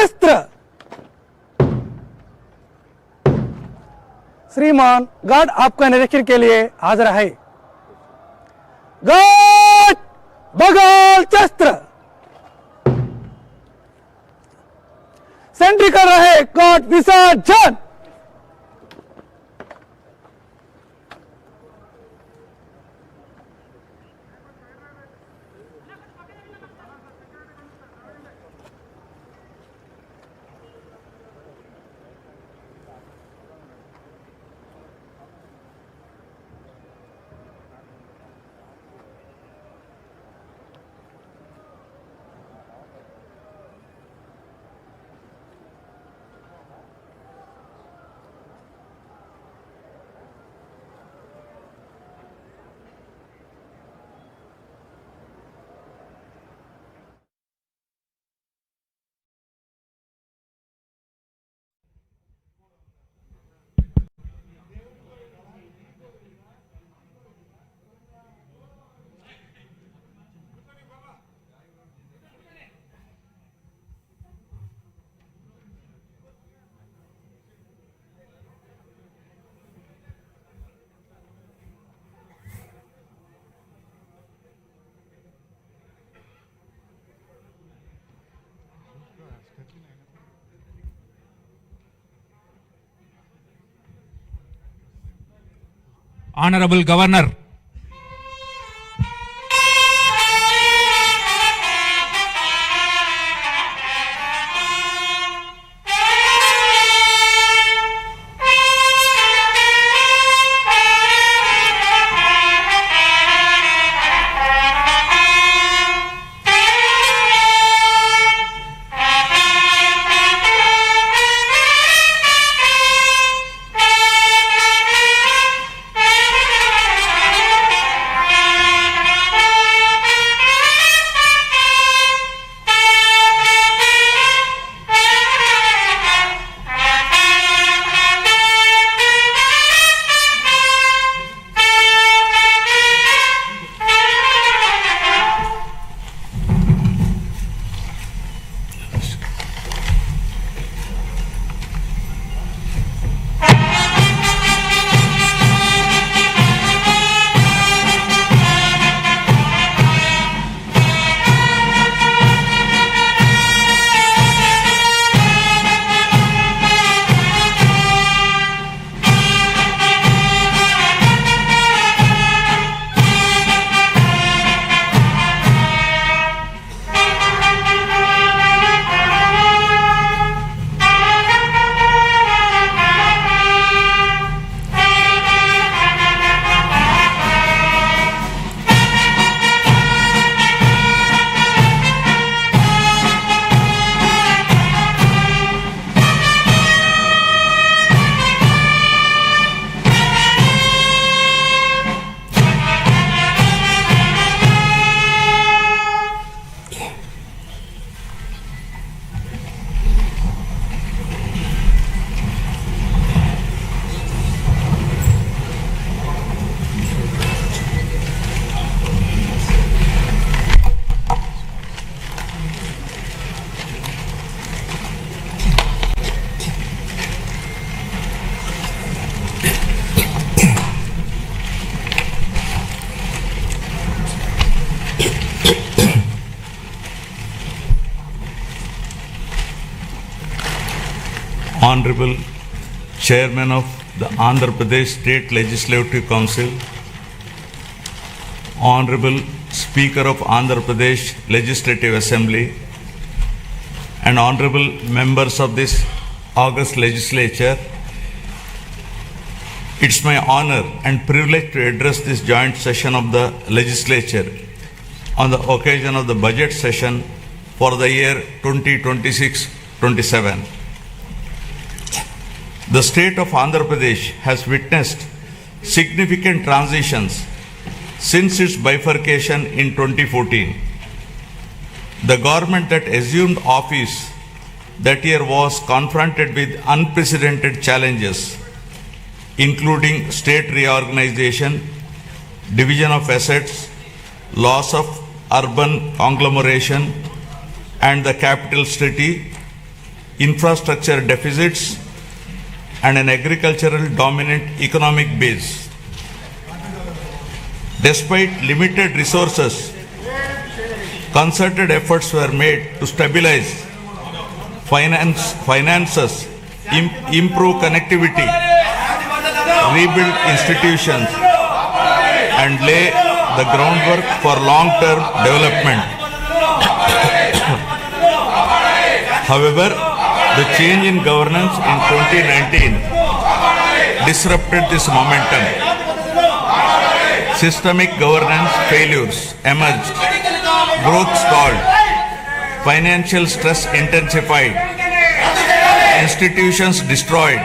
शस्त्र। श्रीमान गार्ड आपका निरीक्षण के लिए हाजिर है। गार्ड बगल शस्त्र। सेंट्री कर रहे गार्ड विसर्जन। Honourable Governor, Honourable Chairman of the Andhra Pradesh State Legislative Council, Honourable Speaker of Andhra Pradesh Legislative Assembly, and Honourable members of this August Legislature, it's my honour and privilege to address this joint session of the Legislature on the occasion of the budget session for the year 2026-27. The state of Andhra Pradesh has witnessed significant transitions since its bifurcation in 2014. The government that assumed office that year was confronted with unprecedented challenges, including state reorganization, division of assets, loss of urban conglomeration and the capital city, infrastructure deficits, and an agricultural dominant economic base. Despite limited resources, concerted efforts were made to stabilize finances, improve connectivity, rebuild institutions, and lay the groundwork for long-term development. However, the change in governance in 2019 disrupted this momentum. Systemic governance failures emerged, growth stalled, financial stress intensified, institutions destroyed,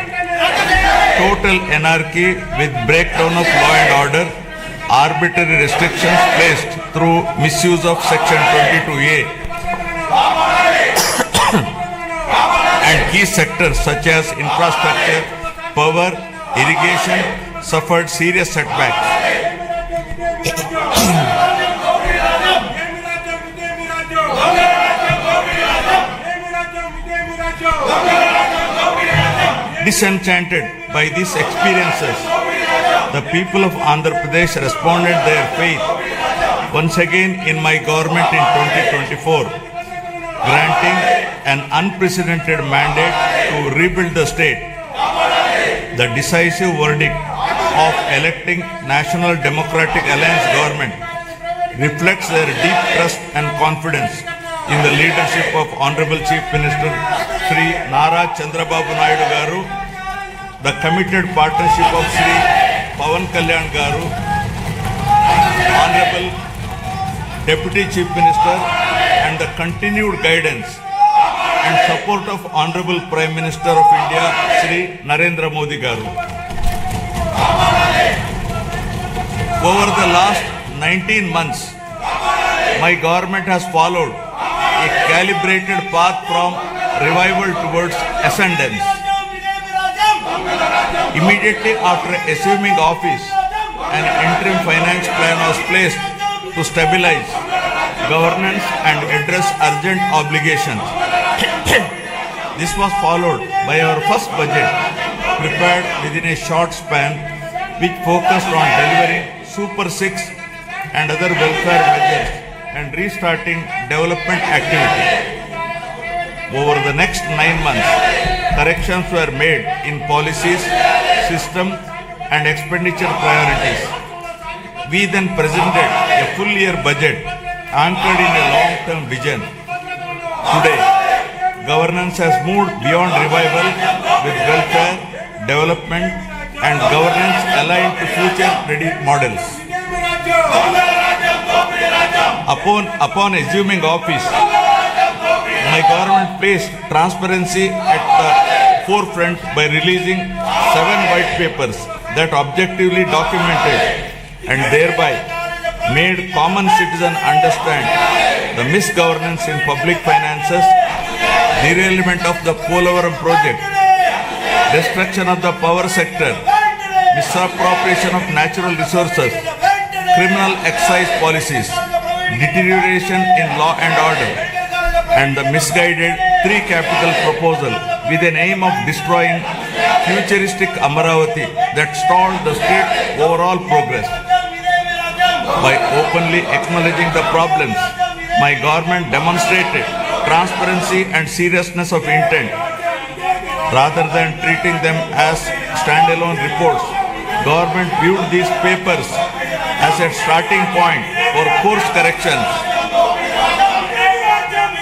total anarchy with breakdown of law and order, arbitrary restrictions placed through misuse of Section 22A, and key sectors such as infrastructure, power, irrigation suffered serious setbacks. Disenchanted by these experiences, the people of Andhra Pradesh responded their faith once again in my government in 2024, granting an unprecedented mandate to rebuild the state. The decisive verdict of electing National Democratic Alliance government reflects their deep trust and confidence in the leadership of Honourable Chief Minister Sri Nara Chandrababu Naidu garu, the committed partnership of Sri Pawan Kalyan garu, Honourable Deputy Chief Minister, and the continued guidance and support of Honourable Prime Minister of India Sri Narendra Modi garu. Over the last 19 months, my government has followed a calibrated path from revival towards ascendance. Immediately after assuming office, an interim finance plan was placed to stabilize governance and address urgent obligations. This was followed by our first budget, prepared within a short span, which focused on delivering Super 6 and other welfare measures and restarting development activity. Over the next 9 months, corrections were made in policies, system, and expenditure priorities. We then presented a full year budget anchored in a long-term vision. Today, governance has moved beyond revival with welfare, development, and governance aligned to future-ready models. Upon assuming office, my government placed transparency at the forefront by releasing 7 white papers that objectively documented and thereby made common citizens understand the misgovernance in public finances, derailment of the Polavaram project, destruction of the power sector, misappropriation of natural resources, criminal excise policies, deterioration in law and order, and the misguided 3 capital proposal with an aim of destroying futuristic Amaravati that stalled the state's overall progress. By openly acknowledging the problems, my government demonstrated transparency and seriousness of intent. Rather than treating them as standalone reports, government viewed these papers as a starting point for course corrections.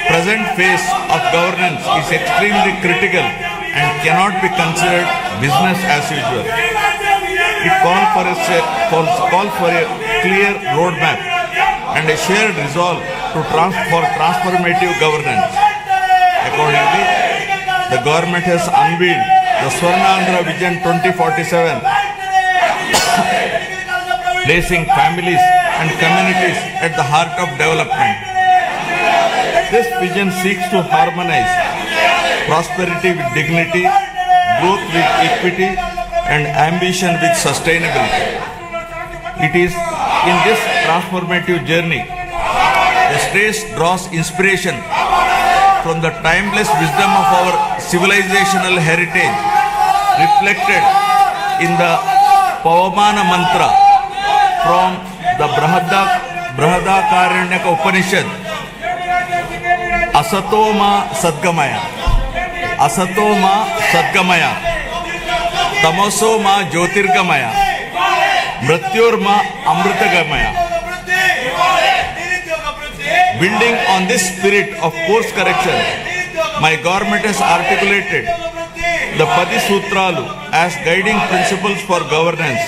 Present phase of governance is extremely critical and cannot be considered business as usual. It calls for a clear roadmap and a shared resolve for transformative governance. Accordingly, the government has unveiled the Swarna Vision 2047, placing families and communities at the heart of development. This vision seeks to harmonize prosperity with dignity, growth with equity, and ambition with sustainability. It is in this transformative journey, the state draws inspiration from the timeless wisdom of our civilizational heritage reflected in the Pavamana mantra from the Brahadakaranyaka Upanishad. Asatoma Sadgamaya. Asatoma Sadgamaya. Tamosoma Jyotirgamaya. Mrityorma Amritagamaya. Building on this spirit of course correction, my government has articulated the Padi Sutralu as guiding principles for governance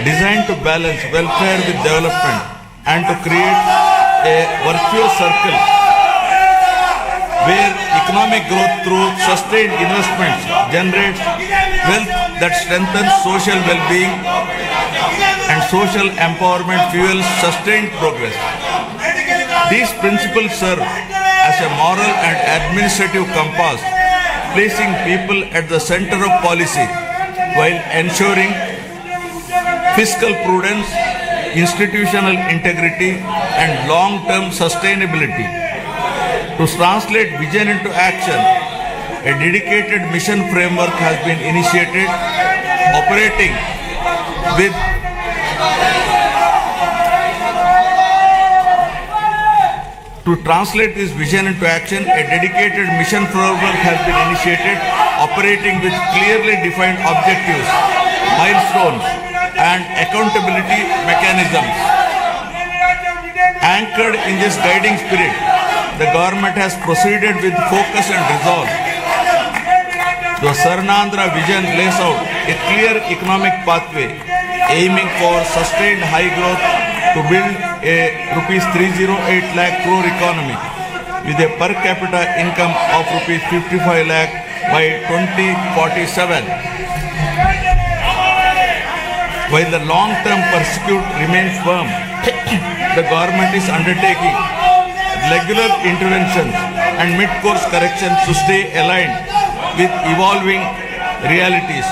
designed to balance welfare with development and to create a virtuous circle where economic growth through sustained investments generates wealth that strengthens social well-being and social empowerment fuels sustained progress. These principles serve as a moral and administrative compass, placing people at the center of policy while ensuring fiscal prudence, institutional integrity, and long-term sustainability. To translate vision into action, a dedicated mission framework has been initiated, operating with To translate this vision into action, a dedicated mission framework has been initiated, operating with clearly defined objectives, milestones, and accountability mechanisms. Anchored in this guiding spirit, the government has proceeded with focus and resolve. The Swarnandhra vision lays out a clear economic pathway, aiming for sustained high growth to build a rupees 308 lakh crore economy with a per capita income of rupees 55 lakh by 2047. While the long-term pursuit remains firm, the government is undertaking regular interventions and mid-course corrections to stay aligned with evolving realities.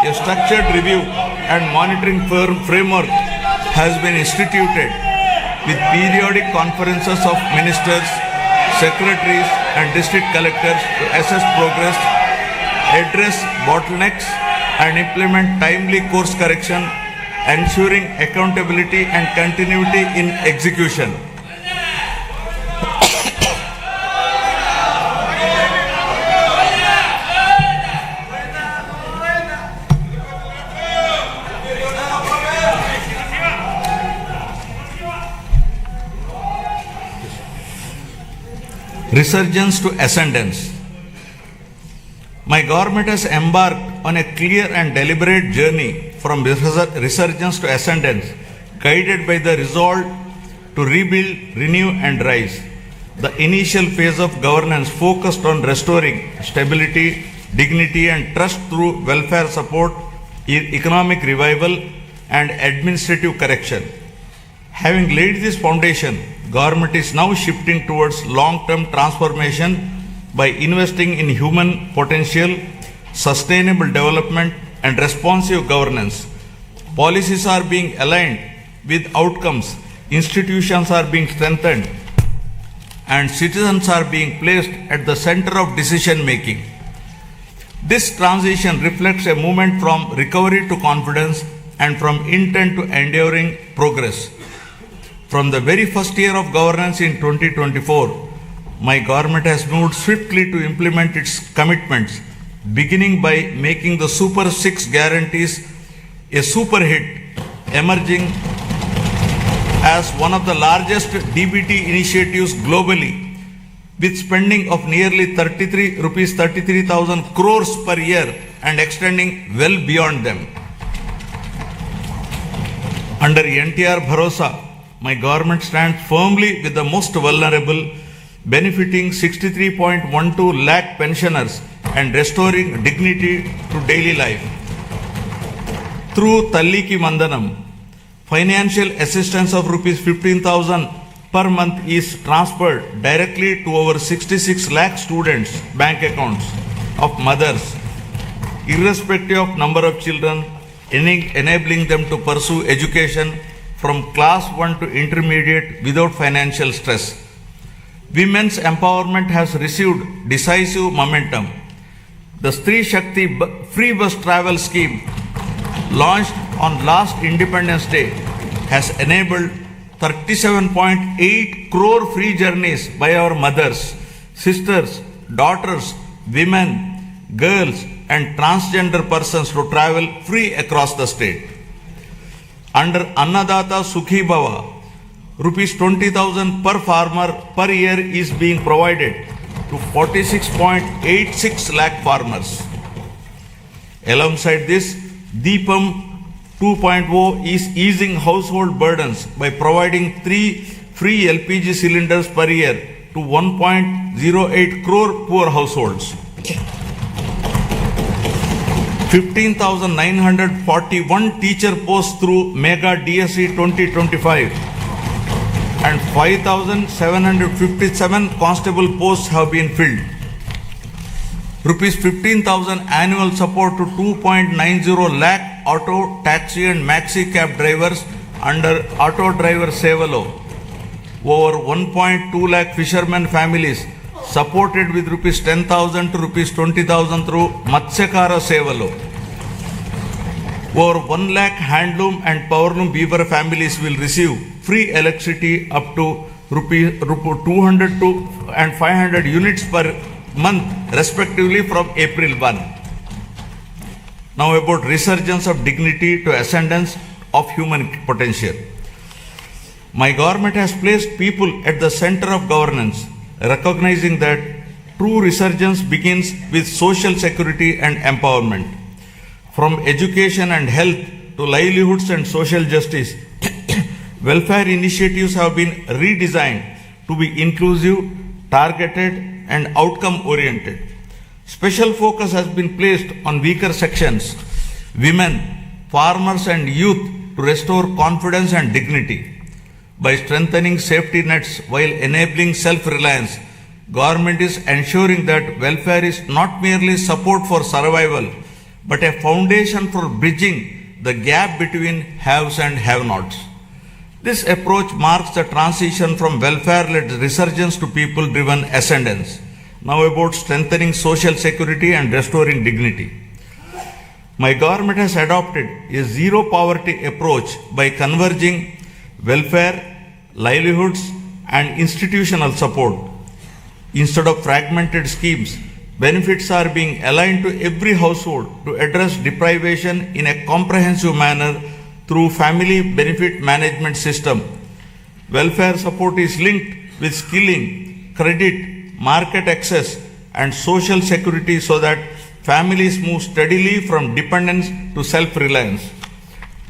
A structured review and monitoring framework has been instituted with periodic conferences of ministers, secretaries and district collectors to assess progress, address bottlenecks and implement timely course correction, ensuring accountability and continuity in execution. Resurgence to ascendance. My government has embarked on a clear and deliberate journey from resurgence to ascendance, guided by the resolve to rebuild, renew and rise. The initial phase of governance focused on restoring stability, dignity and trust through welfare support, economic revival and administrative correction. Having laid this foundation, government is now shifting towards long-term transformation by investing in human potential, sustainable development and responsive governance. Policies are being aligned with outcomes, institutions are being strengthened and citizens are being placed at the center of decision making. This transition reflects a movement from recovery to confidence and from intent to enduring progress. From the very first year of governance in 2024, my government has moved swiftly to implement its commitments, beginning by making the Super 6 guarantees a super hit, emerging as one of the largest DBT initiatives globally, with spending of nearly 33,000 crores per year and extending well beyond them. Under NTR Bharosa, my government stands firmly with the most vulnerable, benefiting 63.12 lakh pensioners and restoring dignity to daily life. Through Talliki Mandanam, financial assistance of rupees 15,000 per month is transferred directly to over 66 lakh students' bank accounts of mothers, irrespective of number of children, enabling them to pursue education from class 1 to intermediate without financial stress. women's empowerment has received decisive momentum. The Stree Shakti free bus travel scheme launched on last Independence Day has enabled 37.8 crore free journeys by our mothers, sisters, daughters, women, girls and transgender persons to travel free across the state. Under Annadata Sukhi Bhava, rupees 20,000 per farmer per year is being provided to 46.86 lakh farmers. Alongside this, Deepam 2.0 is easing household burdens by providing 3 free LPG cylinders per year to 1.08 crore poor households. 15,941 teacher posts through Mega DSE 2025 and 5,757 constable posts have been filled. Rupees 15,000 annual support to 2.90 lakh auto, taxi and maxi cab drivers under Auto Driver Sevalo. Over 1.2 lakh fishermen families supported with rupees 10,000 to rupees 20,000 through Matsyakara Sevalo. Over 1 lakh handloom and powerloom weaver families will receive free electricity up to rupees 200 to and 500 units per month respectively from April 1. Now about resurgence of dignity to ascendance of human potential. My government has placed people at the center of governance, recognizing that true resurgence begins with social security and empowerment. From education and health to livelihoods and social justice, welfare initiatives have been redesigned to be inclusive, targeted, and outcome-oriented. Special focus has been placed on weaker sections, women, farmers, and youth to restore confidence and dignity. By strengthening safety nets while enabling self-reliance, government is ensuring that welfare is not merely support for survival, but a foundation for bridging the gap between haves and have-nots. This approach marks the transition from welfare-led resurgence to people-driven ascendance. Now about strengthening social security and restoring dignity. My government has adopted a zero-poverty approach by converging welfare, livelihoods, and institutional support. Instead of fragmented schemes, benefits are being aligned to every household to address deprivation in a comprehensive manner through family benefit management system. Welfare support is linked with skilling, credit, market access, and social security so that families move steadily from dependence to self-reliance.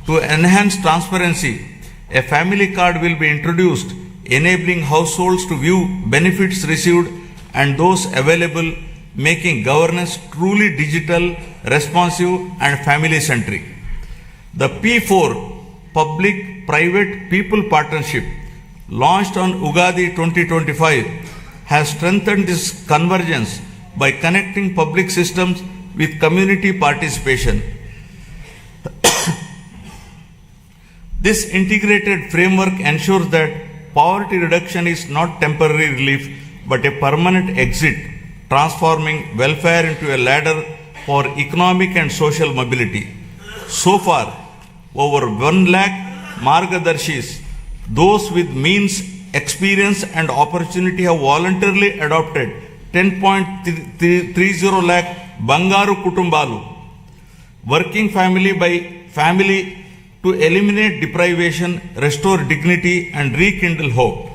To enhance transparency, a family card will be introduced, enabling households to view benefits received and those available, making governance truly digital, responsive, and family-centric. The P4 Public-Private People Partnership, launched on Ugadi 2025, has strengthened this convergence by connecting public systems with community participation. This integrated framework ensures that poverty reduction is not temporary relief but a permanent exit, transforming welfare into a ladder for economic and social mobility. So far, over 1 lakh Margadarshis, those with means, experience and opportunity have voluntarily adopted 10.30 lakh Bangaru Kutumbalu, working family by family to eliminate deprivation, restore dignity and rekindle hope.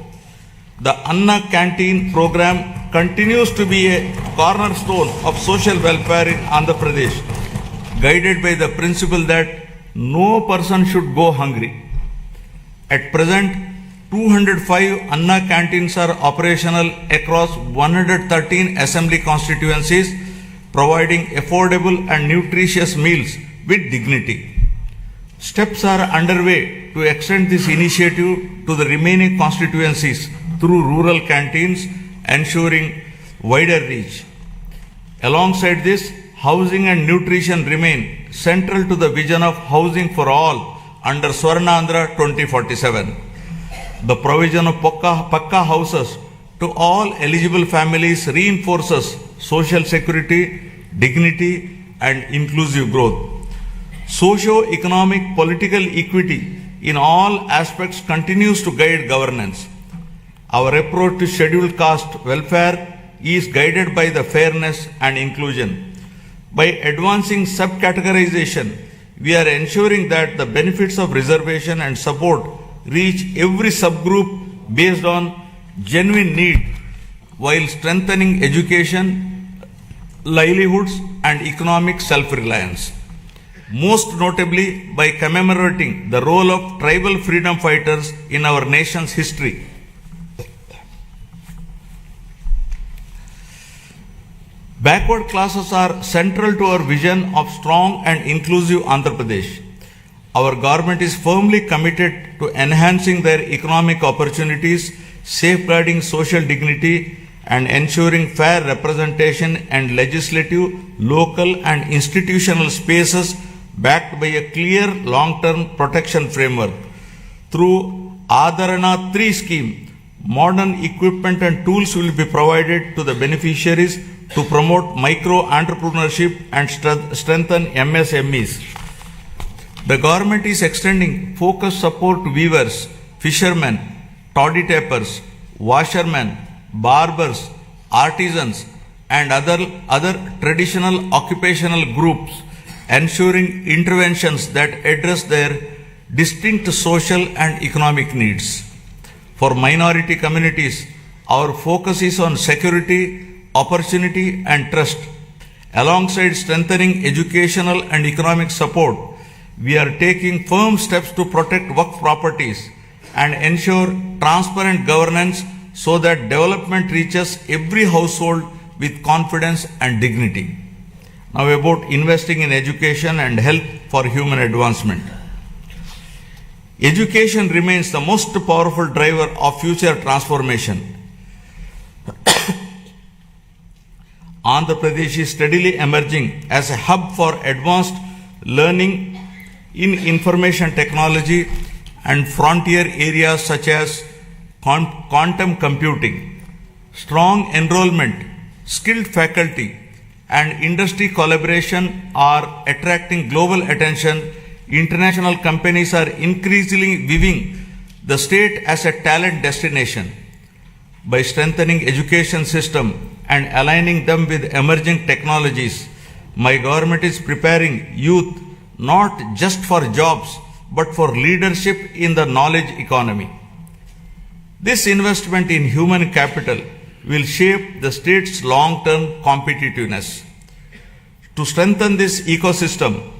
The Anna Canteen program continues to be a cornerstone of social welfare in Andhra Pradesh, guided by the principle that no person should go hungry. At present, 205 Anna Canteens are operational across 113 assembly constituencies, providing affordable and nutritious meals with dignity. Steps are underway to extend this initiative to the remaining constituencies through rural canteens, ensuring wider reach. Alongside this, housing and nutrition remain central to the vision of housing for all under Swarna Andhra 2047. The provision of Pakka houses to all eligible families reinforces social security, dignity, and inclusive growth. Socio-economic political equity in all aspects continues to guide governance. Our approach to scheduled caste welfare is guided by the fairness and inclusion. By advancing subcategorization, we are ensuring that the benefits of reservation and support reach every subgroup based on genuine need, while strengthening education, livelihoods, and economic self-reliance. Most notably, by commemorating the role of tribal freedom fighters in our nation's history. Backward classes are central to our vision of strong and inclusive Andhra Pradesh. Our government is firmly committed to enhancing their economic opportunities, safeguarding social dignity, and ensuring fair representation and legislative, local, and institutional spaces backed by a clear long-term protection framework. Through Adharana 3 scheme, modern equipment and tools will be provided to the beneficiaries to promote micro-entrepreneurship and strengthen MSMEs. The government is extending focused support to weavers, fishermen, toddy tappers, washermen, barbers, artisans, and other traditional occupational groups, ensuring interventions that address their distinct social and economic needs. For minority communities, our focus is on security, opportunity, and trust. Alongside strengthening educational and economic support, we are taking firm steps to protect Waqf properties and ensure transparent governance so that development reaches every household with confidence and dignity. Now about investing in education and health for human advancement. Education remains the most powerful driver of future transformation. Andhra Pradesh is steadily emerging as a hub for advanced learning in information technology and frontier areas such as quantum computing. Strong enrollment, skilled faculty, and industry collaboration are attracting global attention. International companies are increasingly viewing the state as a talent destination. By strengthening education system and aligning them with emerging technologies, my government is preparing youth not just for jobs but for leadership in the knowledge economy. This investment in human capital will shape the state's long-term competitiveness. To strengthen this ecosystem,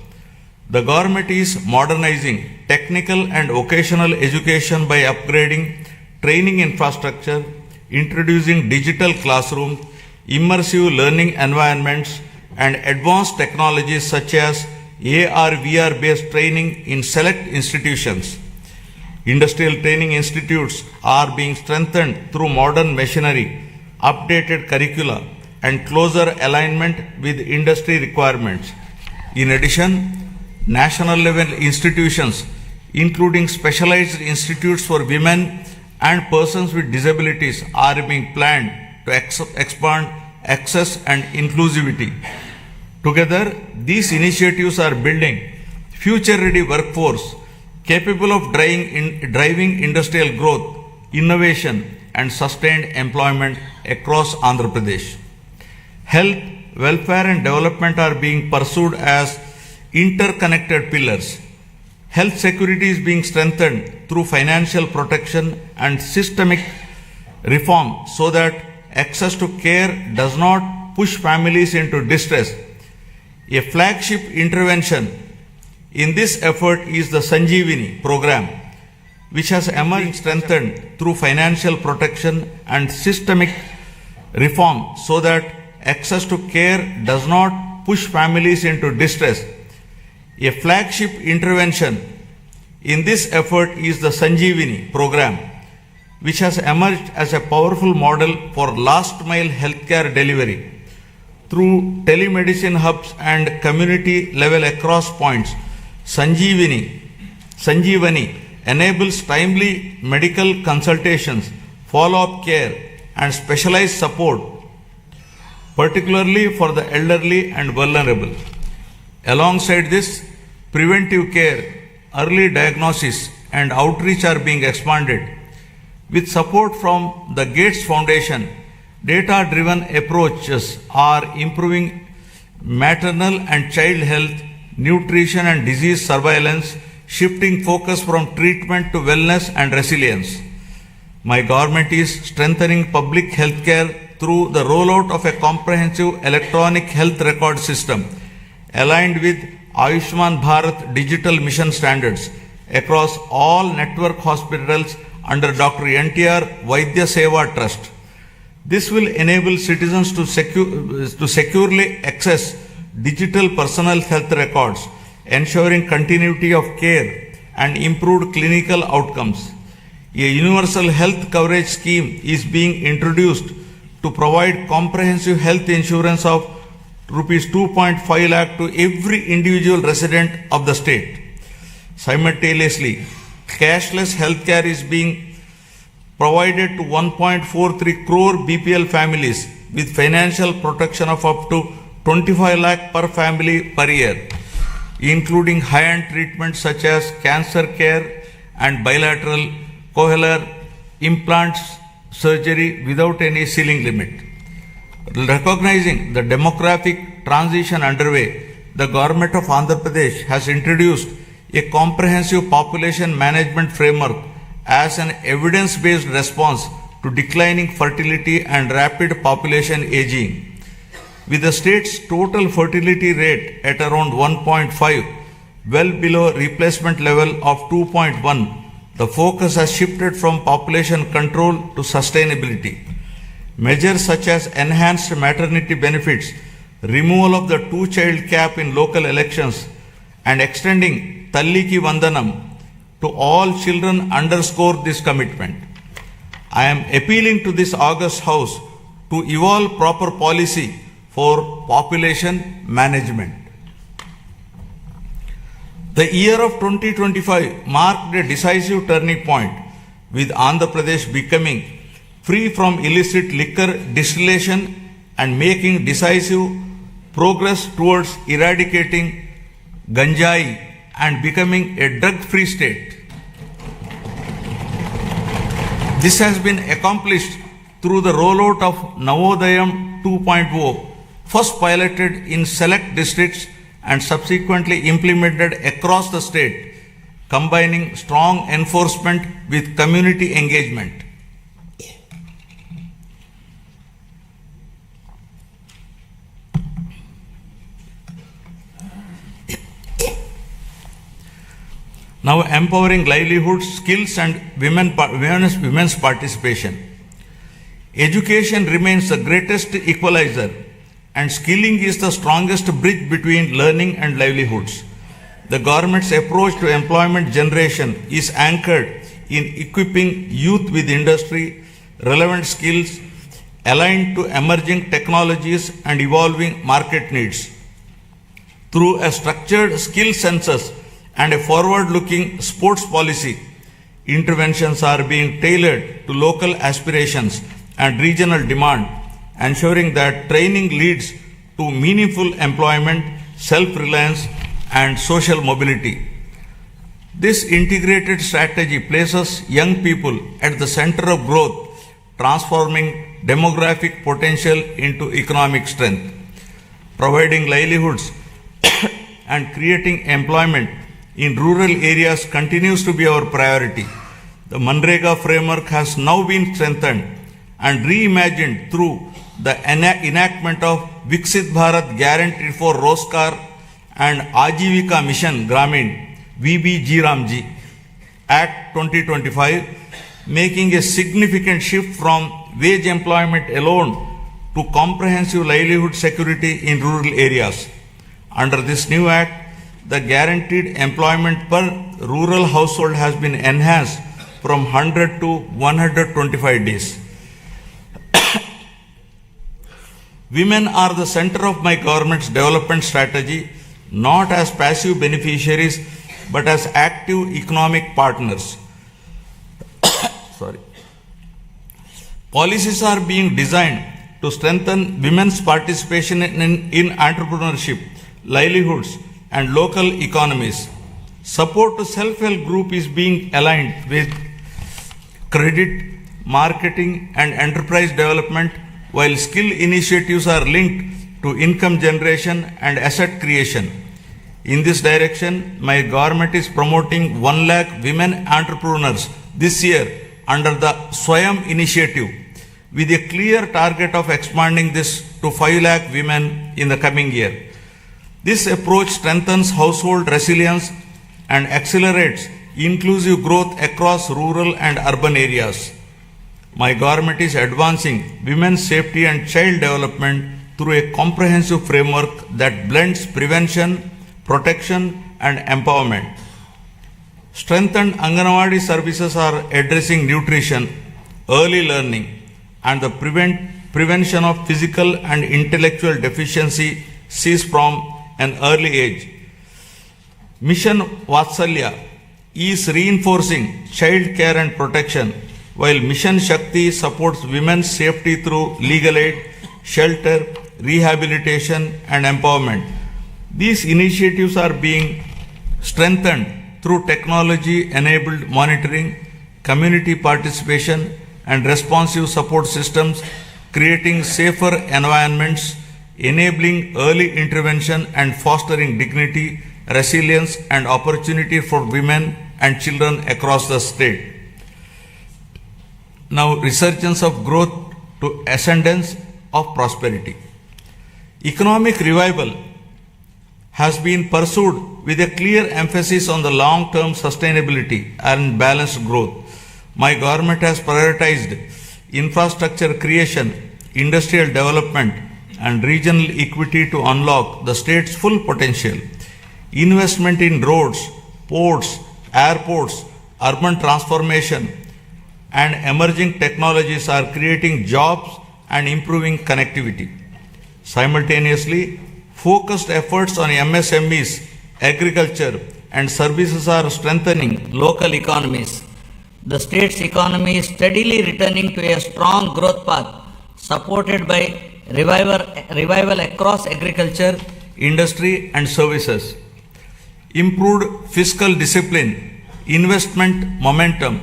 the government is modernizing technical and vocational education by upgrading training infrastructure, introducing digital classrooms, immersive learning environments, and advanced technologies such as AR/VR based training in select institutions. Industrial training institutes are being strengthened through modern machinery, updated curricula, and closer alignment with industry requirements. In addition, national level institutions, including specialized institutes for women and persons with disabilities, are being planned to expand access and inclusivity. Together, these initiatives are building future-ready workforce capable of driving industrial growth, innovation, and sustained employment across Andhra Pradesh. Health, welfare, and development are being pursued as interconnected pillars. Health security is being strengthened through financial protection and systemic reform so that access to care does not push families into distress. A flagship intervention in this effort is the Sanjeevani program, which has emerged strengthened through financial protection and systemic reform so that access to care does not push families into distress. A flagship intervention in this effort is the Sanjeevani program, which has emerged as a powerful model for last mile healthcare delivery. Through telemedicine hubs and community level across points, Sanjeevani enables timely medical consultations, follow-up care, and specialized support, particularly for the elderly and vulnerable. Alongside this, preventive care, early diagnosis, and outreach are being expanded. With support from the Gates Foundation, data-driven approaches are improving maternal and child health, nutrition and disease surveillance, shifting focus from treatment to wellness and resilience. My government is strengthening public health care through the rollout of a comprehensive electronic health record system aligned with Ayushman Bharat digital mission standards across all network hospitals under Dr. NTR Vaidya Seva Trust. This will enable citizens to securely access digital personal health records, ensuring continuity of care and improved clinical outcomes. A universal health coverage scheme is being introduced to provide comprehensive health insurance of rupees 2.5 lakh to every individual resident of the state. Simultaneously, cashless healthcare is being provided to 1.43 crore BPL families with financial protection of up to 25 lakh per family per year, including high-end treatments such as cancer care and bilateral cochlear implants surgery without any ceiling limit. Recognizing the demographic transition underway, the government of Andhra Pradesh has introduced a comprehensive population management framework as an evidence-based response to declining fertility and rapid population aging. With the state's total fertility rate at around 1.5, well below replacement level of 2.1, the focus has shifted from population control to sustainability. Measures such as enhanced maternity benefits, removal of the two-child cap in local elections, and extending Talliki Vandanam to all children underscore this commitment. I am appealing to this august House to evolve proper policy for population management. The year of 2025 marked a decisive turning point, with Andhra Pradesh becoming free from illicit liquor distillation and making decisive progress towards eradicating ganjai and becoming a drug-free state. This has been accomplished through the rollout of Navodayam 2.0, first piloted in select districts and subsequently implemented across the state, combining strong enforcement with community engagement. Now empowering livelihoods, skills and women's participation. Education remains the greatest equalizer and skilling is the strongest bridge between learning and livelihoods. The government's approach to employment generation is anchored in equipping youth with industry relevant skills aligned to emerging technologies and evolving market needs. Through a structured skill census and a forward-looking sports policy, interventions are being tailored to local aspirations and regional demand, ensuring that training leads to meaningful employment, self-reliance, and social mobility. This integrated strategy places young people at the center of growth, transforming demographic potential into economic strength. Providing livelihoods and creating employment in rural areas continues to be our priority. The Manrega framework has now been strengthened and reimagined through the enactment of Viksit Bharat Guarantee for Roskar and Ajivika Mission Gramin VBG Act 2025, making a significant shift from wage employment alone to comprehensive livelihood security in rural areas. Under this new act, the guaranteed employment per rural household has been enhanced from 100 to 125 days. Women are the center of my government's development strategy, not as passive beneficiaries, but as active economic partners. Policies are being designed to strengthen women's participation in entrepreneurship, livelihoods, and local economies. Support to self-help group is being aligned with credit, marketing, and enterprise development, while skill initiatives are linked to income generation and asset creation. In this direction, my government is promoting 1 lakh women entrepreneurs this year under the Swayam initiative, with a clear target of expanding this to 5 lakh women in the coming year. This approach strengthens household resilience and accelerates inclusive growth across rural and urban areas. My government is advancing women's safety and child development through a comprehensive framework that blends prevention, protection, and empowerment. Strengthened Anganwadi services are addressing nutrition, early learning, and the prevention of physical and intellectual deficiencies from an early age. Mission Vatsalya is reinforcing child care and protection, while Mission Shakti supports women's safety through legal aid, shelter, rehabilitation, and empowerment. These initiatives are being strengthened through technology-enabled monitoring, community participation, and responsive support systems, creating safer environments, enabling early intervention, and fostering dignity, resilience, and opportunity for women and children across the state. Now, resurgence of growth to ascendance of prosperity. Economic revival has been pursued with a clear emphasis on the long-term sustainability and balanced growth. My government has prioritized infrastructure creation, industrial development, and regional equity to unlock the state's full potential. Investment in roads, ports, airports, urban transformation, and emerging technologies are creating jobs and improving connectivity. Simultaneously, focused efforts on MSMEs, agriculture, and services are strengthening local economies. The state's economy is steadily returning to a strong growth path, supported by revival across agriculture, industry, and services. Improved fiscal discipline, investment momentum,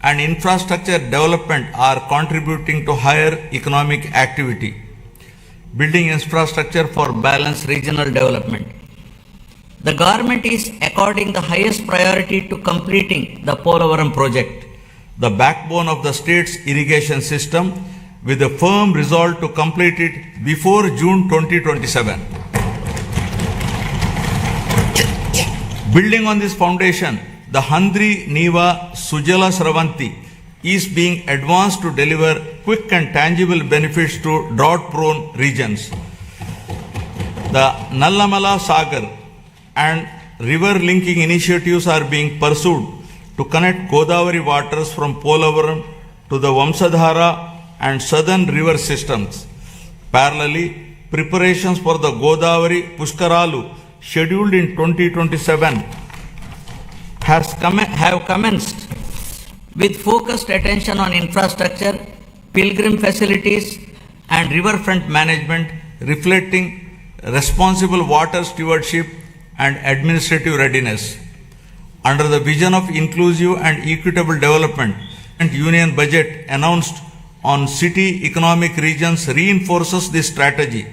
and infrastructure development are contributing to higher economic activity. Building infrastructure for balanced regional development. The government is according the highest priority to completing the Polavaram project, the backbone of the state's irrigation system, with a firm resolve to complete it before June 2027. Building on this foundation, the Handri Neva Sujala Sravanti is being advanced to deliver quick and tangible benefits to drought-prone regions. The Nallamala Sagar and river linking initiatives are being pursued to connect Godavari waters from Polavaram to the Vamsadhara and southern river systems. Parallelly, preparations for the Godavari Pushkaralu scheduled in 2027 have commenced with focused attention on infrastructure, pilgrim facilities, and riverfront management, reflecting responsible water stewardship and administrative readiness. Under the vision of inclusive and equitable development, and Union budget announced on city economic regions reinforces this strategy,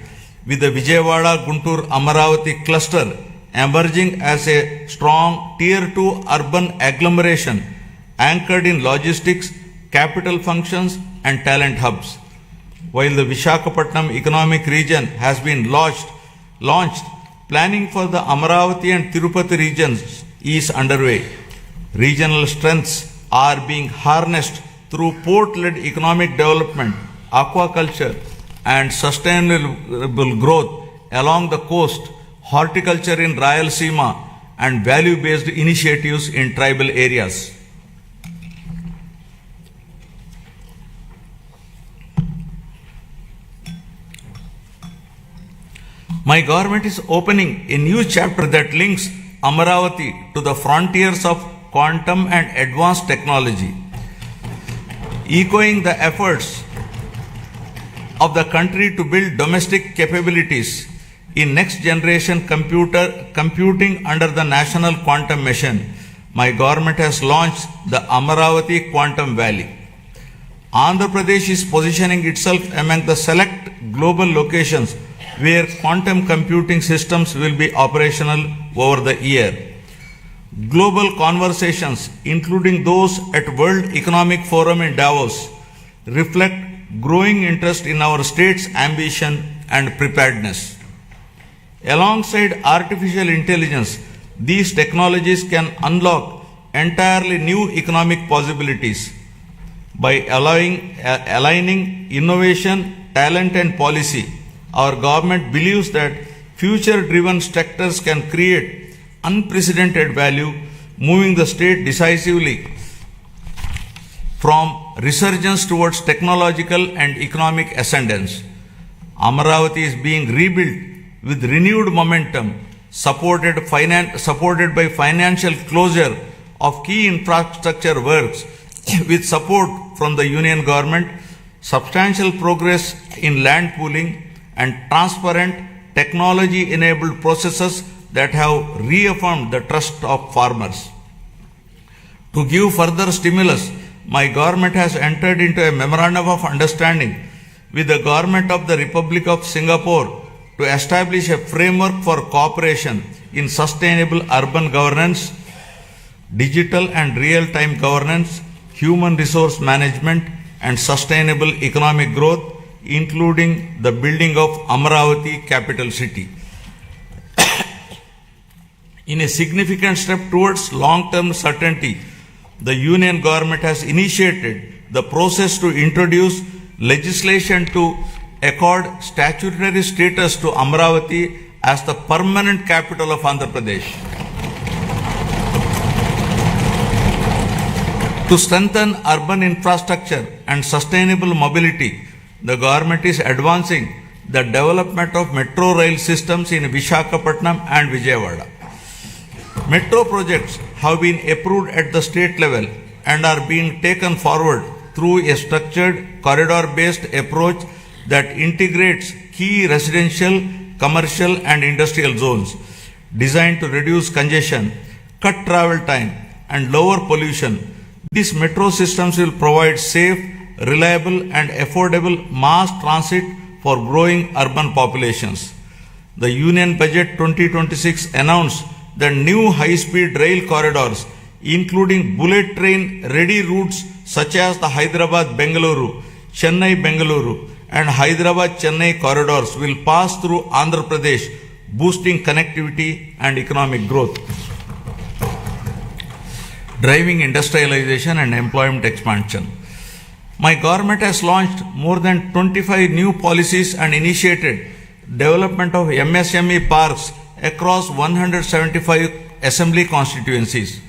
with the Vijayawada Guntur Amaravati cluster emerging as a strong Tier 2 urban agglomeration anchored in logistics, capital functions, and talent hubs. While the Visakhapatnam economic region has been launched, planning for the Amaravati and Tirupati regions is underway. Regional strengths are being harnessed through port-led economic development, aquaculture, and sustainable growth along the coast, horticulture in Rayalaseema, and value-based initiatives in tribal areas. My government is opening a new chapter that links Amaravati to the frontiers of quantum and advanced technology. Echoing the efforts of the country to build domestic capabilities in next generation computing under the National Quantum Mission. My government has launched the Amaravati Quantum Valley. Andhra Pradesh is positioning itself among the select global locations where quantum computing systems will be operational over the year. Global conversations, including those at World Economic Forum in Davos, reflect growing interest in our state's ambition and preparedness. Alongside artificial intelligence, these technologies can unlock entirely new economic possibilities. By aligning innovation, talent and policy, our government believes that future-driven sectors can create unprecedented value, moving the state decisively from resurgence towards technological and economic ascendance. Amaravati is being rebuilt with renewed momentum, supported by financial closure of key infrastructure works with support from the Union Government, substantial progress in land pooling, and transparent technology-enabled processes that have reaffirmed the trust of farmers. To give further stimulus, my government has entered into a memorandum of understanding with the Government of the Republic of Singapore to establish a framework for cooperation in sustainable urban governance, digital and real-time governance, human resource management, and sustainable economic growth, including the building of Amaravati capital city. In a significant step towards long-term certainty, the Union Government has initiated the process to introduce legislation to accord statutory status to Amaravati as the permanent capital of Andhra Pradesh. To strengthen urban infrastructure and sustainable mobility, the government is advancing the development of metro rail systems in Visakhapatnam and Vijayawada. Metro projects have been approved at the state level and are being taken forward through a structured corridor-based approach that integrates key residential, commercial and industrial zones designed to reduce congestion, cut travel time and lower pollution. These metro systems will provide safe, reliable and affordable mass transit for growing urban populations. The Union Budget 2026 announced the new high-speed rail corridors, including bullet train-ready routes such as the Hyderabad-Bengaluru, Chennai-Bengaluru and Hyderabad-Chennai corridors will pass through Andhra Pradesh, boosting connectivity and economic growth, driving industrialization and employment expansion. My government has launched more than 25 new policies and initiated development of MSME parks across 175 assembly constituencies.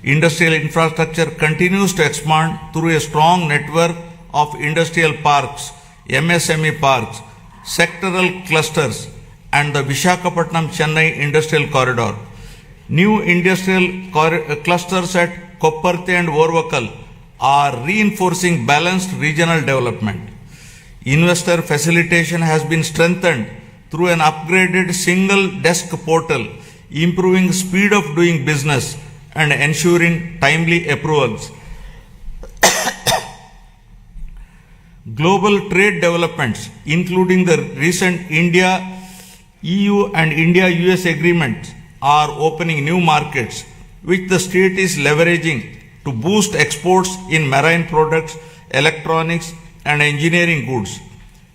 Industrial infrastructure continues to expand through a strong network of industrial parks, MSME parks, sectoral clusters and the Visakhapatnam-Chennai industrial corridor. New industrial clusters at Kopparthe and Orvakal are reinforcing balanced regional development. Investor facilitation has been strengthened through an upgraded single desk portal, improving speed of doing business and ensuring timely approvals. Global trade developments, including the recent India-EU and India-US agreements, are opening new markets, which the state is leveraging to boost exports in marine products, electronics and engineering goods.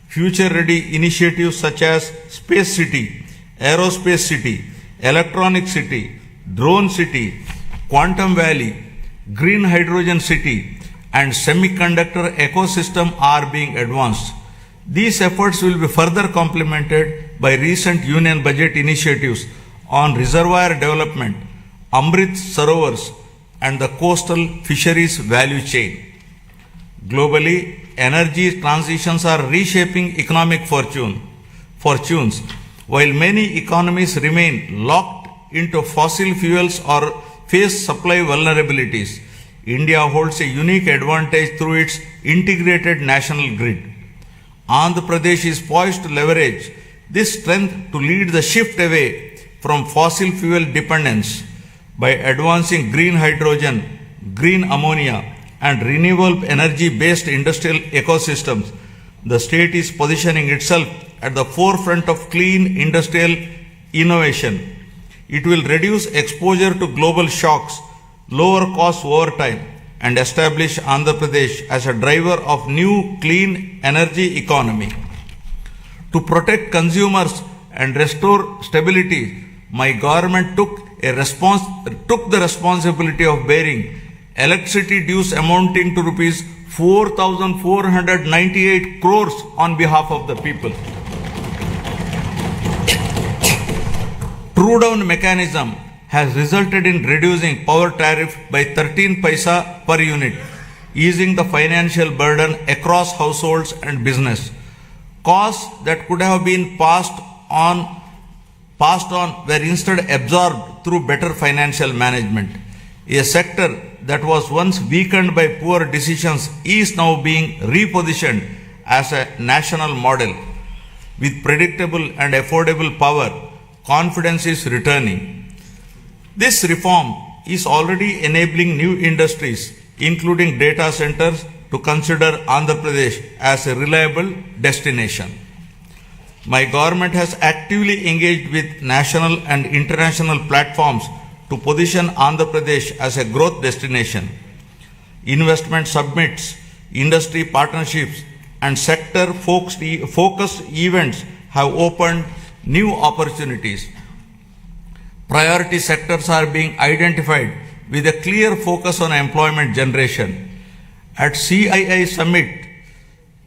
Future-ready initiatives such as Space City, Aerospace City, Electronic City, Drone City, Quantum Valley, Green Hydrogen City and Semiconductor Ecosystem are being advanced. These efforts will be further complemented by recent Union Budget initiatives on reservoir development, Amrit Sarovars and the coastal fisheries value chain. Globally, energy transitions are reshaping economic fortunes. While many economies remain locked into fossil fuels or face supply vulnerabilities, India holds a unique advantage through its integrated national grid. Andhra Pradesh is poised to leverage this strength to lead the shift away from fossil fuel dependence by advancing green hydrogen, green ammonia, and renewable energy-based industrial ecosystems. The state is positioning itself at the forefront of clean industrial innovation. It will reduce exposure to global shocks, lower costs over time, and establish Andhra Pradesh as a driver of new clean energy economy. To protect consumers and restore stability, my government took the responsibility of bearing electricity dues amounting to rupees 4,498 crores on behalf of the people. True down mechanism has resulted in reducing power tariff by 13 paisa per unit, easing the financial burden across households and business. Costs that could have been passed on were instead absorbed through better financial management. A sector that was once weakened by poor decisions is now being repositioned as a national model. With predictable and affordable power, confidence is returning. This reform is already enabling new industries, including data centers, to consider Andhra Pradesh as a reliable destination. My government has actively engaged with national and international platforms to position Andhra Pradesh as a growth destination. Investment summits, industry partnerships, and sector-focused events have opened new opportunities. Priority sectors are being identified with a clear focus on employment generation. At CII Summit,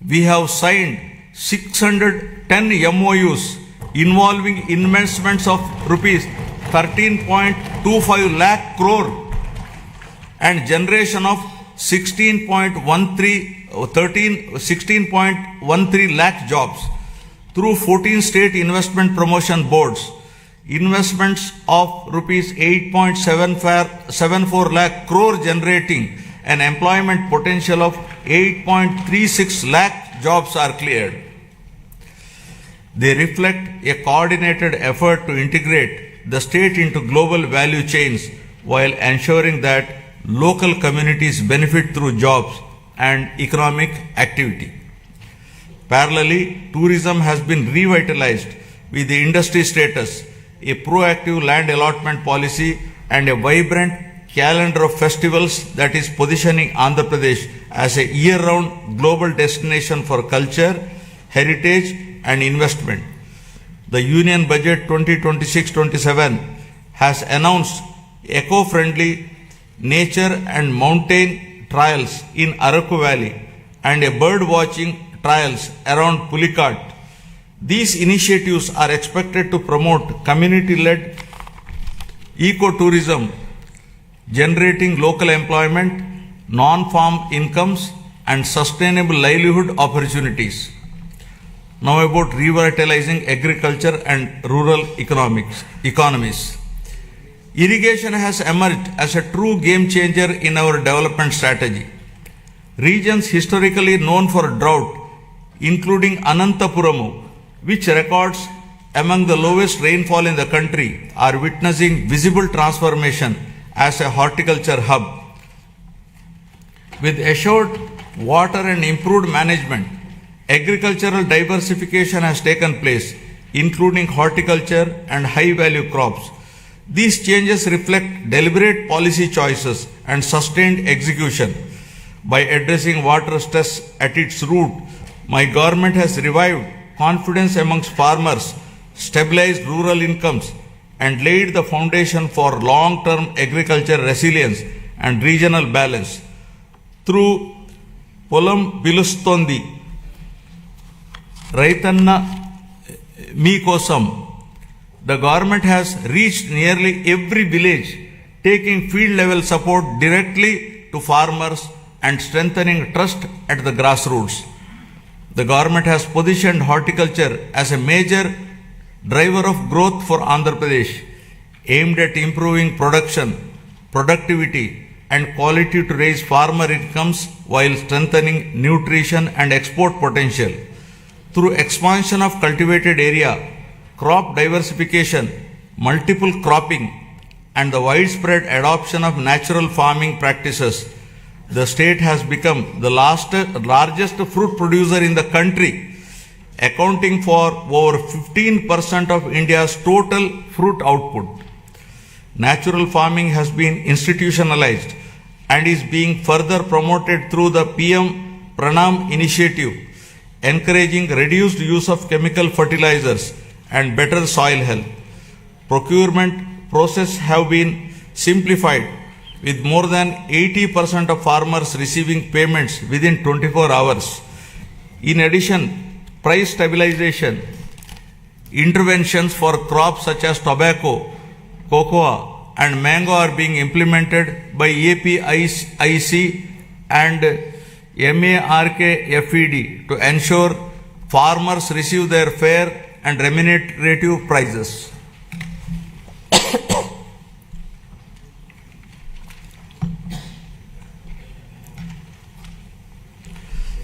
we have signed 610 MOUs involving investments of rupees 13.25 lakh crore and generation of 16.13 lakh jobs through 14 state investment promotion boards. Investments of rupees 8.74 lakh crore generating an employment potential of 8.36 lakh jobs are cleared. They reflect a coordinated effort to integrate the state into global value chains while ensuring that local communities benefit through jobs and economic activity. Parallelly, tourism has been revitalized with the industry status, a proactive land allotment policy, and a vibrant calendar of festivals that is positioning Andhra Pradesh as a year-round global destination for culture, heritage, and investment. The Union Budget 2026-27 has announced eco-friendly nature and mountain trails in Araku Valley and a bird watching trails around Pulikat. These initiatives are expected to promote community-led ecotourism, generating local employment, non-farm incomes, and sustainable livelihood opportunities. Now about revitalizing agriculture and rural economies. Irrigation has emerged as a true game changer in our development strategy. Regions historically known for drought, including Anantapuramu, which records among the lowest rainfall in the country, are witnessing visible transformation as a horticulture hub. With assured water and improved management, agricultural diversification has taken place, including horticulture and high-value crops. These changes reflect deliberate policy choices and sustained execution. By addressing water stress at its root, my government has revived confidence amongst farmers, stabilized rural incomes, and laid the foundation for long-term agriculture resilience and regional balance. Through Polam Pilustondi, Raitanna Meekosam, the government has reached nearly every village, taking field-level support directly to farmers and strengthening trust at the grassroots. The government has positioned horticulture as a major driver of growth for Andhra Pradesh, aimed at improving production, productivity, and quality to raise farmer incomes while strengthening nutrition and export potential. through expansion of cultivated area, crop diversification, multiple cropping, and the widespread adoption of natural farming practices, the state has become the largest fruit producer in the country, accounting for over 15% of India's total fruit output. Natural farming has been institutionalized and is being further promoted through the PM Pranam initiative, encouraging reduced use of chemical fertilizers and better soil health. Procurement process have been simplified, with more than 80% of farmers receiving payments within 24 hours. In addition, price stabilization interventions for crops such as tobacco, cocoa, and mango are being implemented by APIC and MARKFED to ensure farmers receive their fair and remunerative prices.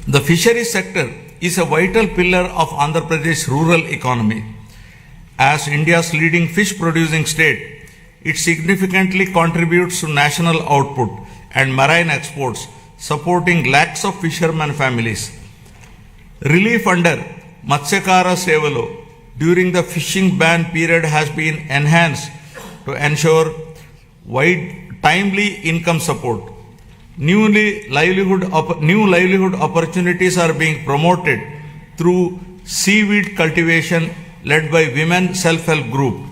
The fisheries sector is a vital pillar of Andhra Pradesh rural economy. As India's leading fish producing state, it significantly contributes to national output and marine exports, supporting lakhs of fishermen families. Relief under Matsyakara Sevalo during the fishing ban period has been enhanced to ensure timely income support. New livelihood opportunities are being promoted through seaweed cultivation led by women self-help group.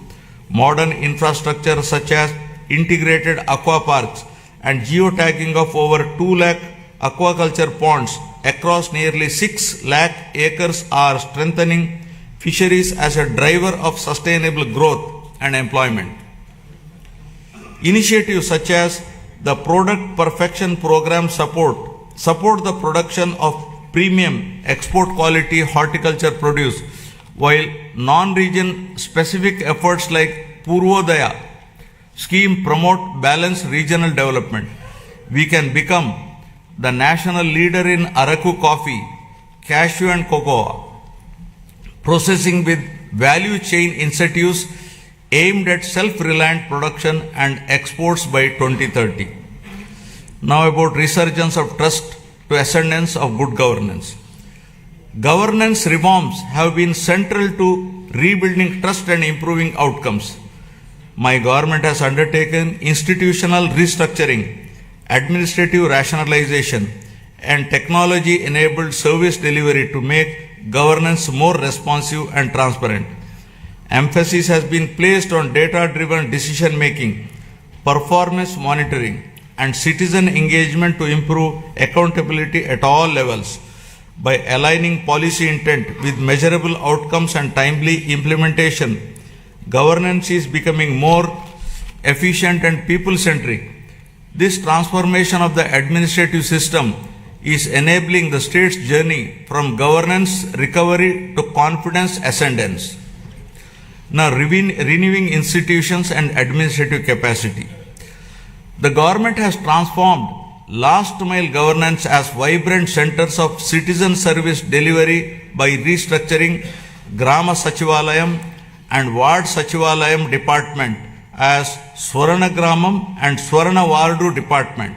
Modern infrastructure such as integrated aqua parks and geotagging of over 2 lakh aquaculture ponds across nearly 6 lakh acres are strengthening fisheries as a driver of sustainable growth and employment. Initiatives such as the Product Perfection Program support the production of premium export quality horticulture produce, while non-region specific efforts like Purvodaya scheme promote balanced regional development. We can become the national leader in Araku coffee, cashew and cocoa processing with value chain incentives aimed at self-reliant production and exports by 2030. Now about resurgence of trust to ascendance of good governance. Governance reforms have been central to rebuilding trust and improving outcomes. My government has undertaken institutional restructuring, administrative rationalization, and technology-enabled service delivery to make governance more responsive and transparent. Emphasis has been placed on data-driven decision-making, performance monitoring, and citizen engagement to improve accountability at all levels. By aligning policy intent with measurable outcomes and timely implementation, governance is becoming more efficient and people-centric. This transformation of the administrative system is enabling the state's journey from governance recovery to confidence ascendance. Now, renewing institutions and administrative capacity. The government has transformed last mile governance as vibrant centers of citizen service delivery by restructuring Grama Sachivalayam and Ward Sachivalayam department as Swarana Gramam and Swarana Wardu department.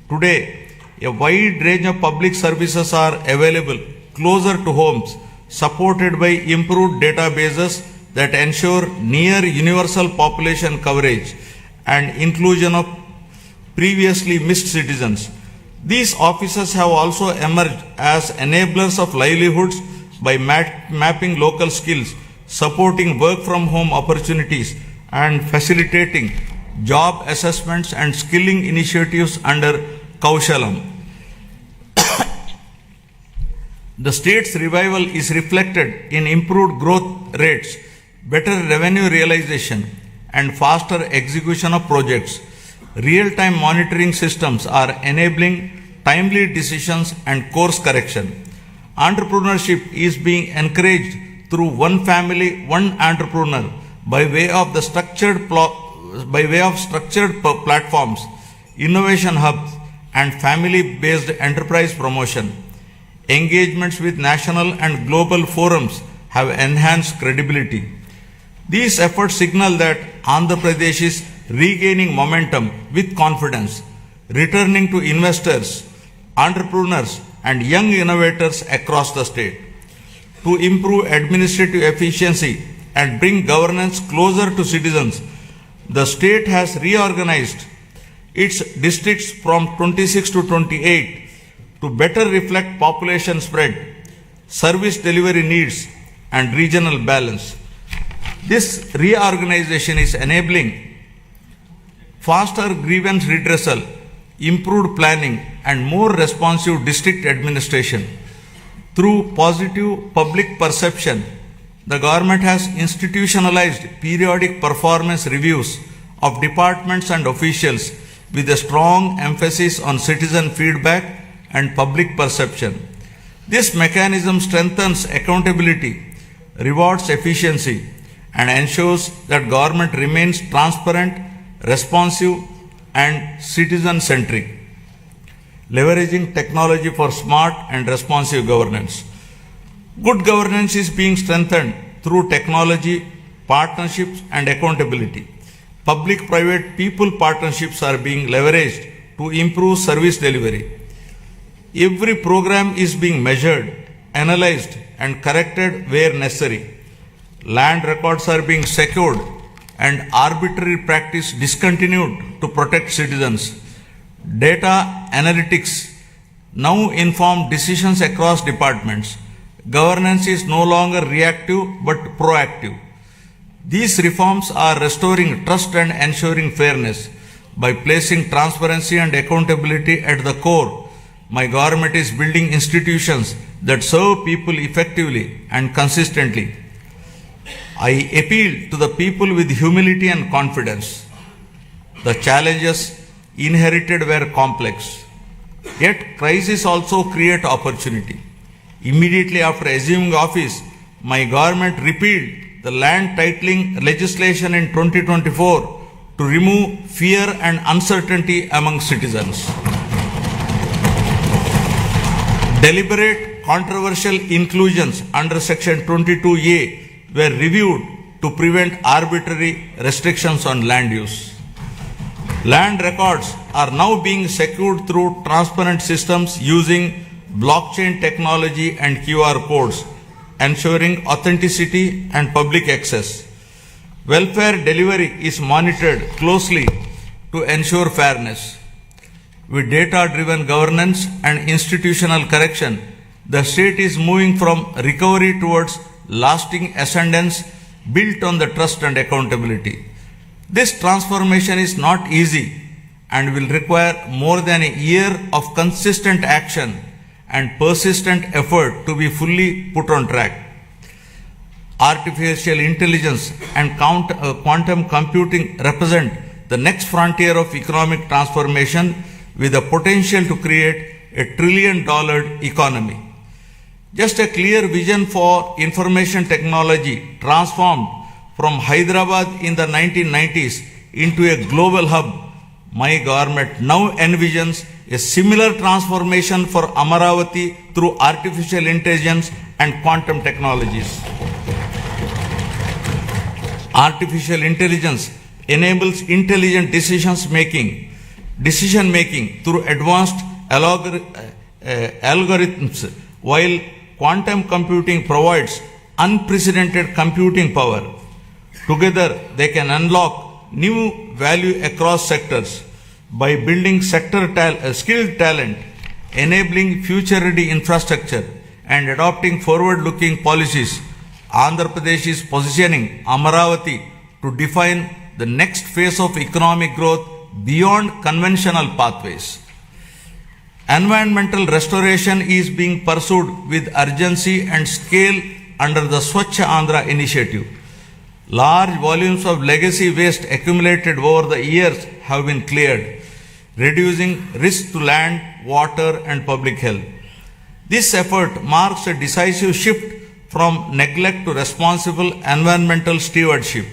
Today, a wide range of public services are available closer to homes, supported by improved databases that ensure near universal population coverage and inclusion of previously missed citizens. These offices have also emerged as enablers of livelihoods by mapping local skills, supporting work from home opportunities, and facilitating job assessments and skilling initiatives under Kaushalam. The state's revival is reflected in improved growth rates, better revenue realization, and faster execution of projects. Real-time monitoring systems are enabling timely decisions and course correction. Entrepreneurship is being encouraged through one family, one entrepreneur by way of structured platforms, innovation hubs, and family-based enterprise promotion. Engagements with national and global forums have enhanced credibility. These efforts signal that Andhra Pradesh is regaining momentum with confidence, returning to investors, entrepreneurs, and young innovators across the state. To improve administrative efficiency and bring governance closer to citizens, the state has reorganized its districts from 26 to 28 to better reflect population spread, service delivery needs, and regional balance. This reorganization is enabling faster grievance redressal, improved planning, and more responsive district administration. Through positive public perception, the government has institutionalized periodic performance reviews of departments and officials with a strong emphasis on citizen feedback and public perception. This mechanism strengthens accountability, rewards efficiency, and ensures that government remains transparent, responsive, and citizen-centric, leveraging technology for smart and responsive governance. Good governance is being strengthened through technology, partnerships, and accountability. Public-private people partnerships are being leveraged to improve service delivery. Every program is being measured, analyzed, and corrected where necessary. Land records are being secured and arbitrary practice discontinued to protect citizens. Data analytics now inform decisions across departments. Governance is no longer reactive but proactive. These reforms are restoring trust and ensuring fairness. By placing transparency and accountability at the core, my government is building institutions that serve people effectively and consistently. I appeal to the people with humility and confidence. The challenges inherited were complex, yet crises also create opportunity. Immediately after assuming office, my government repealed the land titling legislation in 2024 to remove fear and uncertainty among citizens. Deliberate controversial inclusions under Section 22A were reviewed to prevent arbitrary restrictions on land use. Land records are now being secured through transparent systems using blockchain technology and QR codes, ensuring authenticity and public access. Welfare delivery is monitored closely to ensure fairness. With data-driven governance and institutional correction, the state is moving from recovery towards lasting ascendance built on the trust and accountability. This transformation is not easy and will require more than a year of consistent action and persistent effort to be fully put on track. Artificial intelligence and quantum computing represent the next frontier of economic transformation with the potential to create a $1 trillion economy. Just a clear vision for information technology transformed from Hyderabad in the 1990s into a global hub. My government now envisions a similar transformation for Amaravati through artificial intelligence and quantum technologies. Artificial intelligence enables intelligent decision making through advanced algorithms, while quantum computing provides unprecedented computing power. Together, they can unlock new value across sectors by building skilled talent, enabling future-ready infrastructure, and adopting forward-looking policies. Andhra Pradesh is positioning Amaravati to define the next phase of economic growth beyond conventional pathways. Environmental restoration is being pursued with urgency and scale under the Swachh Andhra initiative. Large volumes of legacy waste accumulated over the years have been cleared, reducing risk to land, water, and public health. This effort marks a decisive shift from neglect to responsible environmental stewardship.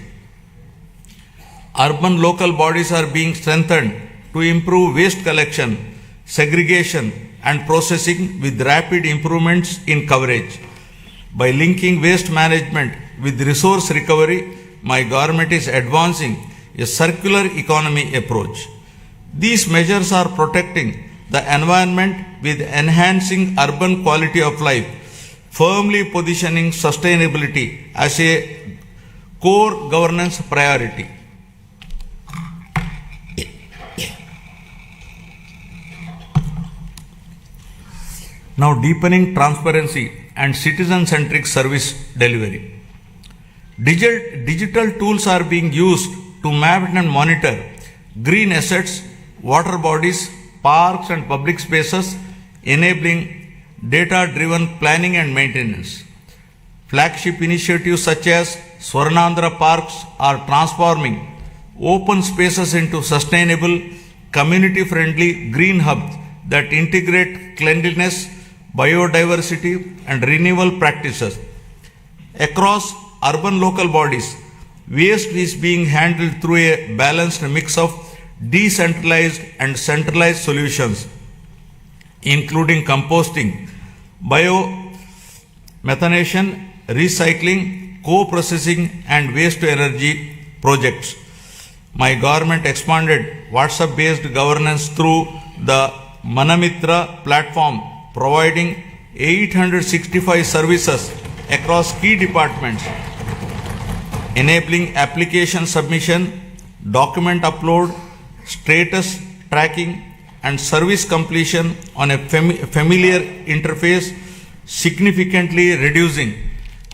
Urban local bodies are being strengthened to improve waste collection, segregation, and processing with rapid improvements in coverage. By linking waste management with resource recovery, my government is advancing a circular economy approach. These measures are protecting the environment with enhancing urban quality of life, firmly positioning sustainability as a core governance priority. Now, deepening transparency and citizen-centric service delivery. Digital tools are being used to map and monitor green assets, water bodies, parks and public spaces, enabling data-driven planning and maintenance. Flagship initiatives such as Swarnandhra parks are transforming open spaces into sustainable, community-friendly green hubs that integrate cleanliness, biodiversity and renewal practices. Across urban local bodies, waste is being handled through a balanced mix of decentralized and centralized solutions, including composting, biomethanation, recycling, co-processing and waste-to-energy projects. My government expanded WhatsApp-based governance through the Manamitra platform, providing 865 services across key departments, enabling application submission, document upload, status tracking, and service completion on a familiar interface, significantly reducing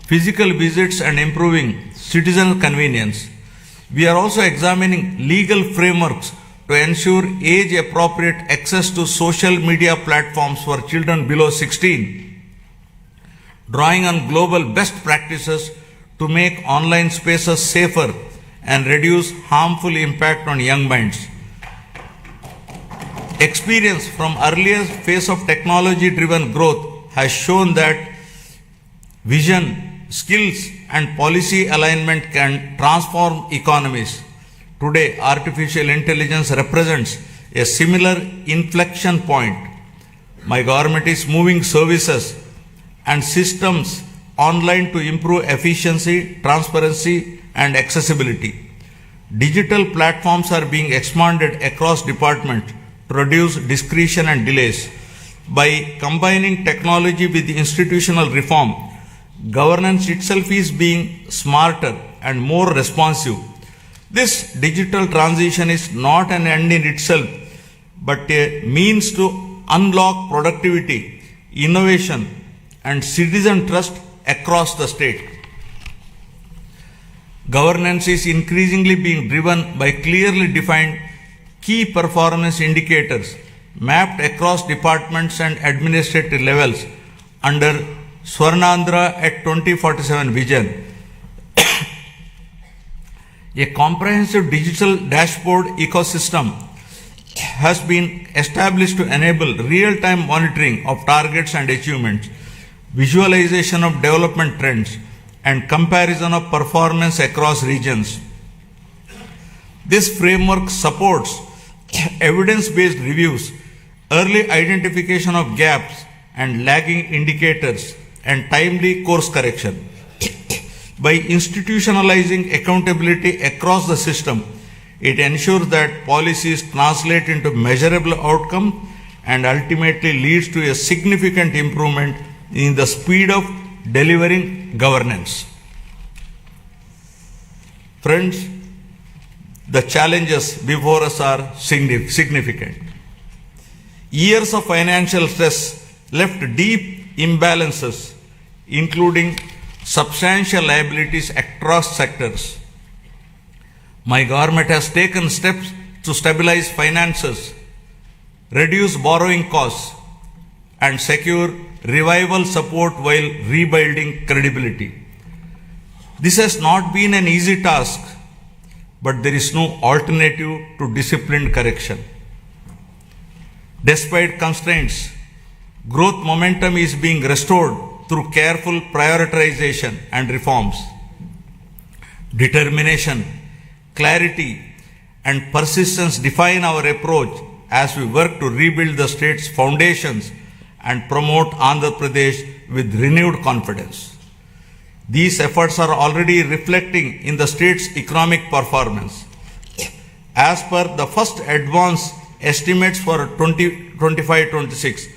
physical visits and improving citizen convenience. We are also examining legal frameworks to ensure age-appropriate access to social media platforms for children below 16, drawing on global best practices to make online spaces safer and reduce harmful impact on young minds. Experience from earlier phase of technology-driven growth has shown that vision, skills and policy alignment can transform economies. Today, artificial intelligence represents a similar inflection point. My government is moving services and systems online to improve efficiency, transparency, and accessibility. Digital platforms are being expanded across departments to reduce discretion and delays. By combining technology with institutional reform, governance itself is being smarter and more responsive. This digital transition is not an end in itself, but a means to unlock productivity, innovation, and citizen trust across the state. Governance is increasingly being driven by clearly defined key performance indicators mapped across departments and administrative levels under Swarnandhra at 2047 vision. A comprehensive digital dashboard ecosystem has been established to enable real-time monitoring of targets and achievements, visualization of development trends, and comparison of performance across regions. This framework supports evidence-based reviews, early identification of gaps and lagging indicators, and timely course correction. By institutionalizing accountability across the system, it ensures that policies translate into measurable outcome and ultimately leads to a significant improvement in the speed of delivering governance. Friends, the challenges before us are significant. Years of financial stress left deep imbalances, including substantial liabilities across sectors. My government has taken steps to stabilize finances, reduce borrowing costs, and secure revival support while rebuilding credibility. This has not been an easy task, but there is no alternative to disciplined correction. Despite constraints, growth momentum is being restored through careful prioritization and reforms. Determination, clarity, and persistence define our approach as we work to rebuild the state's foundations and promote Andhra Pradesh with renewed confidence. These efforts are already reflecting in the state's economic performance. As per the first advance estimates for 2025-26,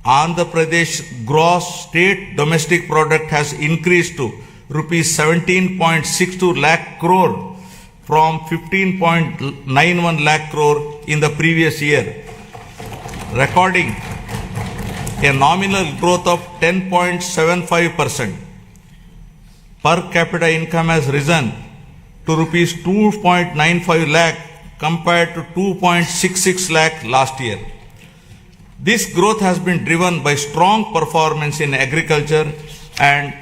Andhra Pradesh gross state domestic product has increased to rupees 17.62 lakh crore from 15.91 lakh crore in the previous year, recording a nominal growth of 10.75%. Per capita income has risen to rupees 2.95 lakh compared to 2.66 lakh last year. This growth has been driven by strong performance in agriculture and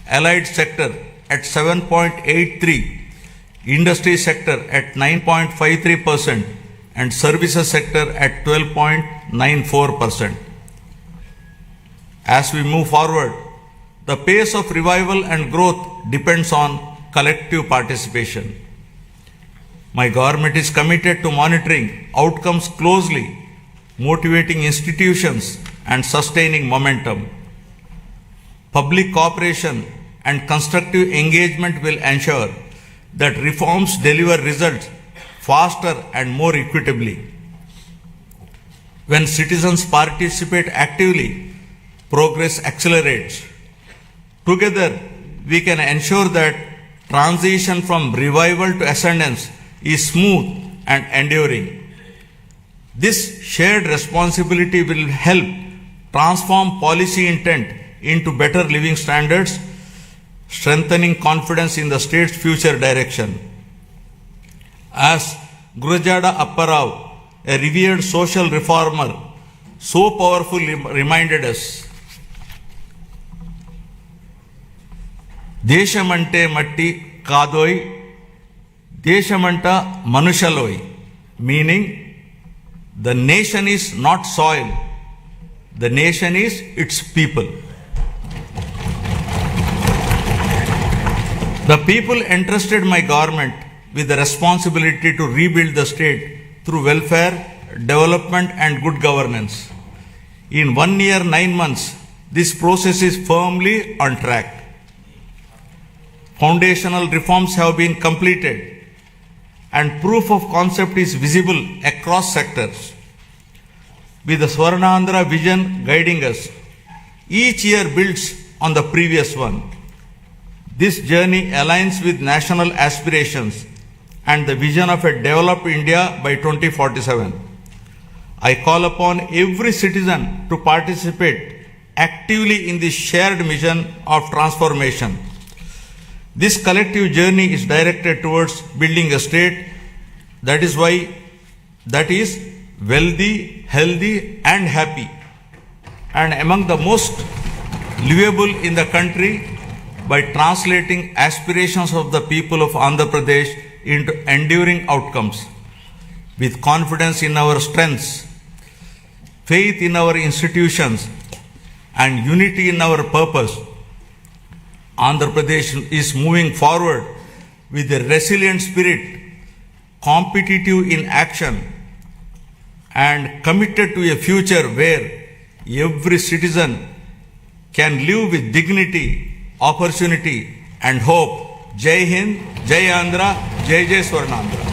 allied sector at 7.83%, industry sector at 9.53%, and services sector at 12.94%. As we move forward, the pace of revival and growth depends on collective participation. My government is committed to monitoring outcomes closely, motivating institutions and sustaining momentum. Public cooperation and constructive engagement will ensure that reforms deliver results faster and more equitably. When citizens participate actively, progress accelerates. Together, we can ensure that transition from revival to ascendance is smooth and enduring. This shared responsibility will help transform policy intent into better living standards, strengthening confidence in the state's future direction. As Gurujada Apparao, a revered social reformer, so powerfully reminded us, Deshamante matti kadoi, Deshamanta manushaloi, meaning the nation is not soil, the nation is its people. The people entrusted my government with the responsibility to rebuild the state through welfare, development and good governance. In 1 year, 9 months, this process is firmly on track. Foundational reforms have been completed and proof of concept is visible across sectors. With the Swarnandhra vision guiding us, each year builds on the previous one. This journey aligns with national aspirations and the vision of a developed India by 2047. I call upon every citizen to participate actively in this shared mission of transformation. This collective journey is directed towards building a state that is wealthy, healthy and happy, and among the most livable in the country by translating aspirations of the people of Andhra Pradesh into enduring outcomes. With confidence in our strengths, faith in our institutions and unity in our purpose, Andhra Pradesh is moving forward with a resilient spirit, competitive in action, and committed to a future where every citizen can live with dignity, opportunity, and hope. Jai Hind, Jai Andhra, Jai Jai Swarnandhra.